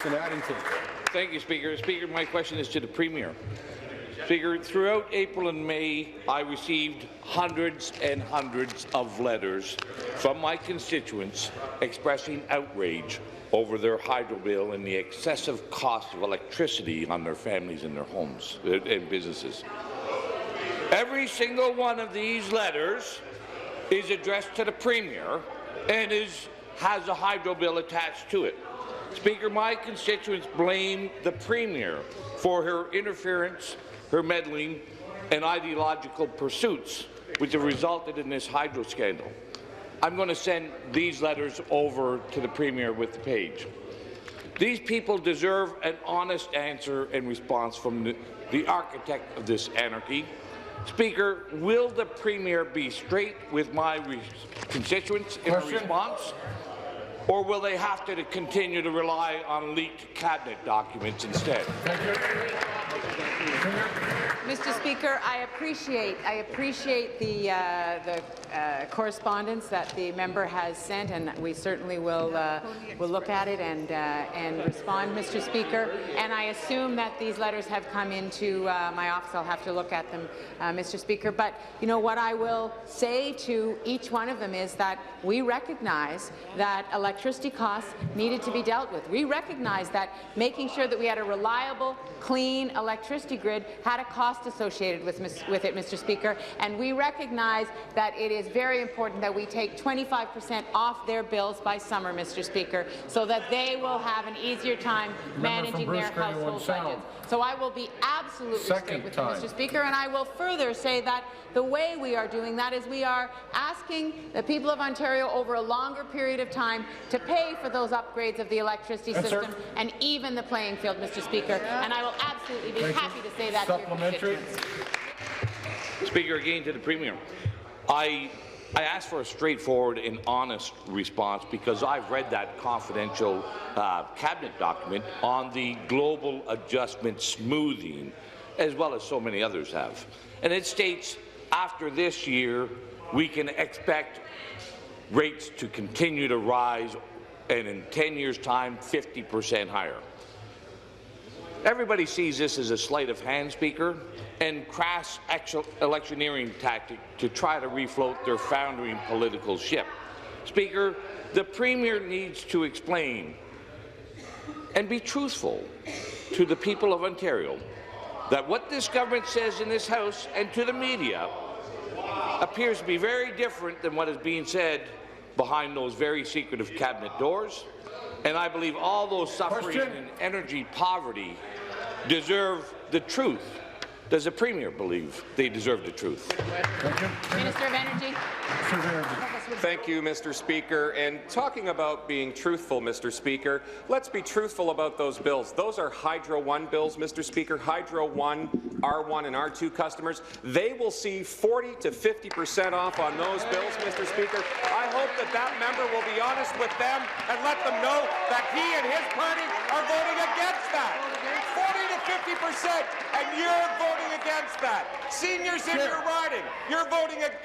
Thank you, Speaker. Speaker, my question is to the Premier. Speaker, throughout April and May, I received hundreds and hundreds of letters from my constituents expressing outrage over their hydro bill and the excessive cost of electricity on their families and their homes and businesses. Every single one of these letters is addressed to the Premier and has a hydro bill attached to it. Speaker, my constituents blame the Premier for her interference, her meddling, and ideological pursuits, which have resulted in this hydro scandal. I'm going to send these letters over to the Premier with the page. These people deserve an honest answer and response from the architect of this anarchy. Speaker, will the Premier be straight with my constituents in a response? Or will they have to continue to rely on leaked cabinet documents instead? Thank you. Mr. Speaker, I appreciate the correspondence that the member has sent, and we certainly will look at it and respond, Mr. Speaker. And I assume that these letters have come into my office. I'll have to look at them, Mr. Speaker. But you know what I will say to each one of them is that we recognize that electricity costs needed to be dealt with. We recognize that making sure that we had a reliable, clean electricity grid had a cost associated with it, Mr. Speaker, and we recognize that it is very important that we take 25% off their bills by summer, Mr. Speaker, so that they will have an easier time managing their household budgets. So I will be absolutely straight with you, Mr. Speaker, and I will further say that the way we are doing that is we are asking the people of Ontario over a longer period of time to pay for those upgrades of the electricity system and even the playing field, Mr. Speaker, and I will absolutely be happy to say that to your constituents. Speaker, again to the Premier. I asked for a straightforward and honest response because I've read that confidential cabinet document on the global adjustment smoothing, as well as so many others have. And it states after this year, we can expect rates to continue to rise, and in 10 years' time, 50% higher. Everybody sees this as a sleight of hand, Speaker, and crass electioneering tactic to try to refloat their foundering political ship. Speaker, the Premier needs to explain and be truthful to the people of Ontario that what this government says in this House and to the media appears to be very different than what is being said behind those very secretive cabinet doors. And I believe all those suffering in energy poverty deserve the truth. Does the Premier believe they deserve the truth? Minister of Energy. Thank you, Mr. Speaker. And talking about being truthful, Mr. Speaker, let's be truthful about those bills. Those are Hydro One bills, Mr. Speaker. Hydro One, R1 and R2 customers, they will see 40 to 50% off on those bills, Mr. Speaker. I hope that member will be honest with them and let them know that he and his party are voting against that. 40 to 50%, and you're voting against that. Seniors in your riding, you're voting against.